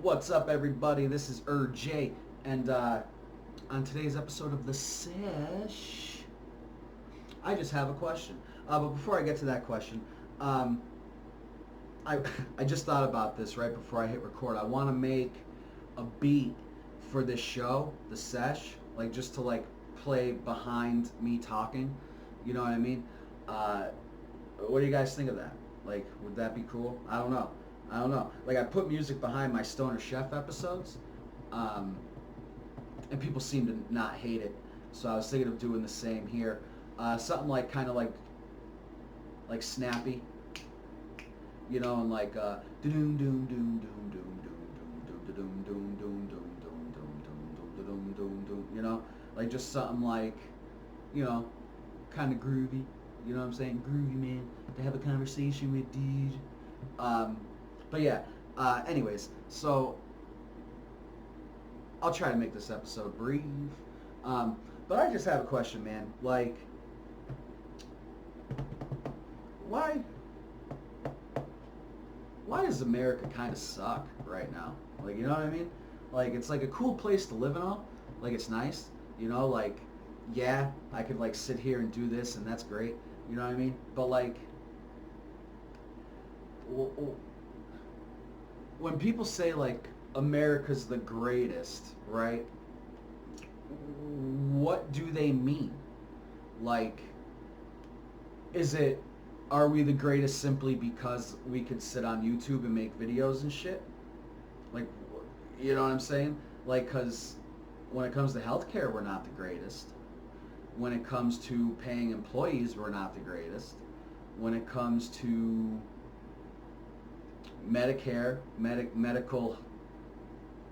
What's up, everybody? This is Jay, and on today's episode of the Sesh, I just have a question. But before I get to that question, I I just thought about this right before I hit record. I want to make a beat for this show, the Sesh, like just to like play behind me talking. You know what I mean? What do you guys think of that? Like, would that be cool? I don't know. Like, I put music behind my Stoner Chef episodes, and people seem to not hate it. So I was thinking of doing the same here. Something like, kind of like snappy, you know, and like doom doom doom doom doom doom doom doom doom doom doom doom doom doom doom doom, you know, like just something like, you know, kind of groovy. You know what I'm saying? Groovy, man. To have a conversation with, dude. But yeah, anyways, so I'll try to make this episode brief. But I just have a question, man. Like, why does America kind of suck right now? Like, you know what I mean? Like, it's like a cool place to live and all. Like, it's nice. You know, like, yeah, I could like sit here and do this, and that's great. You know what I mean? But like, when people say like America's the greatest, right? What do they mean? Like, are we the greatest simply because we could sit on YouTube and make videos and shit? Like, you know what I'm saying? Like, because when it comes to healthcare, we're not the greatest. When it comes to paying employees, we're not the greatest. When it comes to Medicare, medical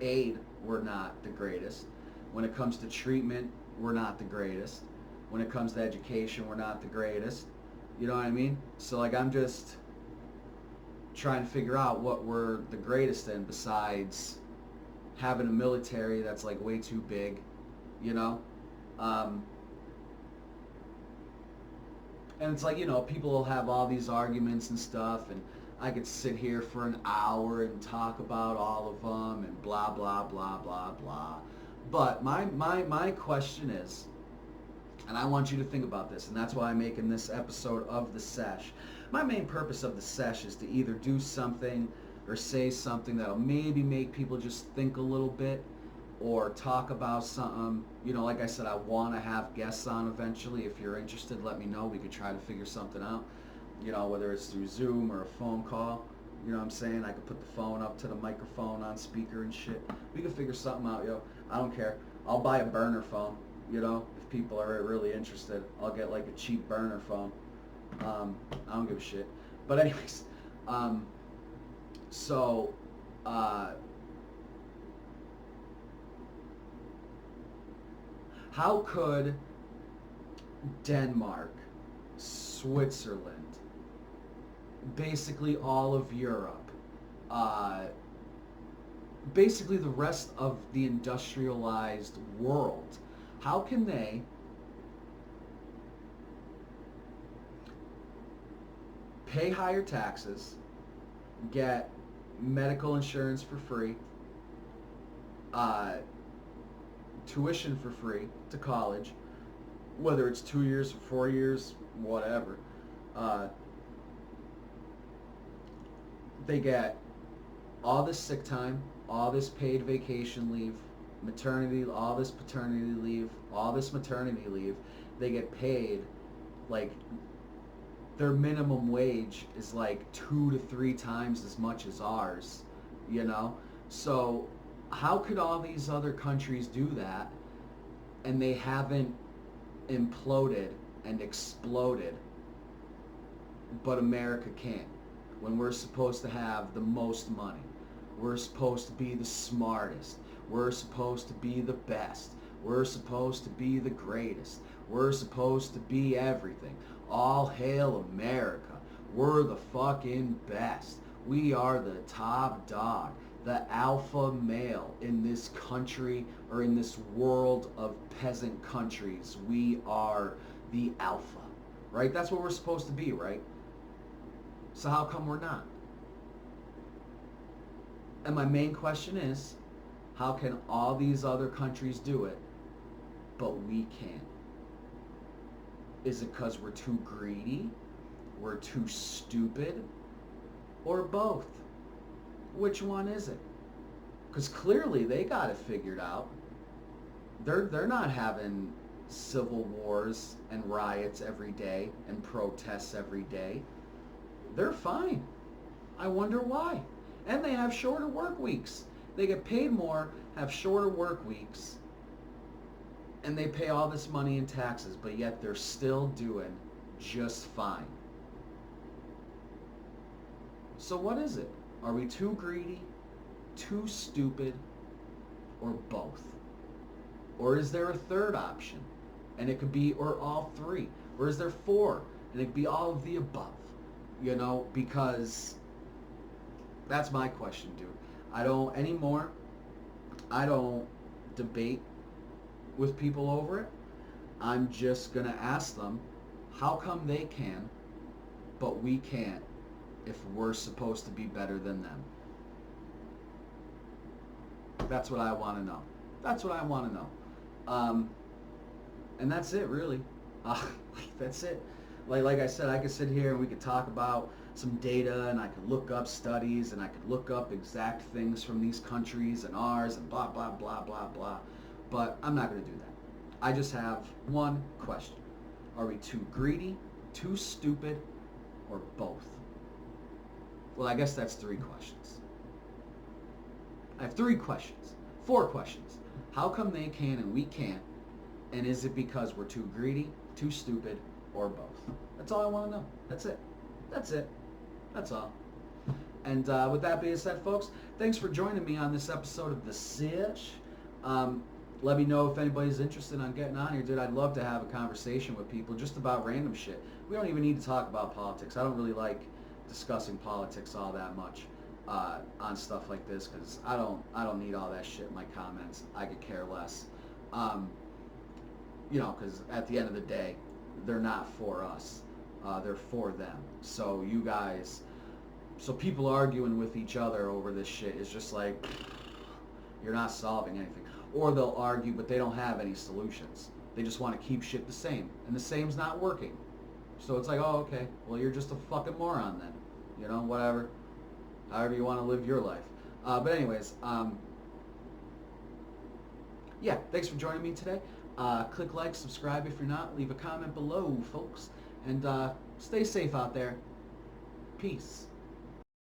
aid, we're not the greatest. When it comes to treatment, we're not the greatest. When it comes to education, we're not the greatest. You know what I mean? So like, I'm just trying to figure out what we're the greatest in besides having a military that's like way too big, you know? And it's like, you know, people will have all these arguments and stuff, and I could sit here for an hour and talk about all of them and blah, blah, blah, blah, blah. But my question is, and I want you to think about this, and that's why I'm making this episode of The Sesh. My main purpose of The Sesh is to either do something or say something that'll maybe make people just think a little bit, or talk about something. You know, like I said, I want to have guests on eventually. If you're interested, let me know. We could try to figure something out. You know, whether it's through Zoom or a phone call. You know what I'm saying? I could put the phone up to the microphone on speaker and shit. We could figure something out, yo. I don't care. I'll buy a burner phone, you know, if people are really interested. I'll get like a cheap burner phone. I don't give a shit. But anyways, so, how could Denmark, Switzerland, basically all of Europe, basically the rest of the industrialized world, how can they pay higher taxes, get medical insurance for free, tuition for free to college, whether it's 2 years or 4 years, whatever. They get all this sick time, all this paid vacation leave, maternity, all this paternity leave, all this maternity leave. They get paid like their minimum wage is like 2 to 3 times as much as ours, you know? So how could all these other countries do that and they haven't imploded and exploded, but America can't? When we're supposed to have the most money, we're supposed to be the smartest, we're supposed to be the best, we're supposed to be the greatest, we're supposed to be everything. All hail America. We're the fucking best. We are the top dog, the alpha male in this country, or in this world of peasant countries. We are the alpha, right? That's what we're supposed to be, right? So how come we're not? And my main question is, how can all these other countries do it, but we can't? Is it because we're too greedy? We're too stupid? Or both? Which one is it? Because clearly they got it figured out. They're not having civil wars and riots every day and protests every day. They're fine. I wonder why. And they have shorter work weeks. They get paid more, have shorter work weeks, and they pay all this money in taxes, but yet they're still doing just fine. So what is it? Are we too greedy, too stupid, or both? Or is there a third option? And it could be, or all three. Or is there four? And it could be all of the above. You know, because that's my question, dude. I don't anymore. I don't debate with people over it. I'm just going to ask them, how come they can, but we can't if we're supposed to be better than them? That's what I want to know. That's what I want to know. And that's it, really. That's it. Like I said, I could sit here and we could talk about some data, and I could look up studies, and I could look up exact things from these countries and ours and blah, blah, blah, blah, blah. But I'm not going to do that. I just have one question. Are we too greedy, too stupid, or both? Well, I guess that's three questions. I have three questions. Four questions. How come they can and we can't? And is it because we're too greedy, too stupid, or both? That's all I want to know. That's it. That's it. That's all. And with that being said, folks, thanks for joining me on this episode of The Sesh. Let me know if anybody's interested on getting on here, dude. I'd love to have a conversation with people just about random shit. We don't even need to talk about politics. I don't really like discussing politics all that much on stuff like this, because I don't need all that shit in my comments. I could care less. You know, because at the end of the day, they're not for us. They're for them. So you guys, so people arguing with each other over this shit is just like, you're not solving anything. Or they'll argue, but they don't have any solutions. They just want to keep shit the same, and the same's not working. So it's like, oh, okay, well, you're just a fucking moron then. You know, whatever. However you want to live your life. But anyways, yeah, thanks for joining me today. Click like, subscribe if you're not. Leave a comment below, folks. And stay safe out there. Peace.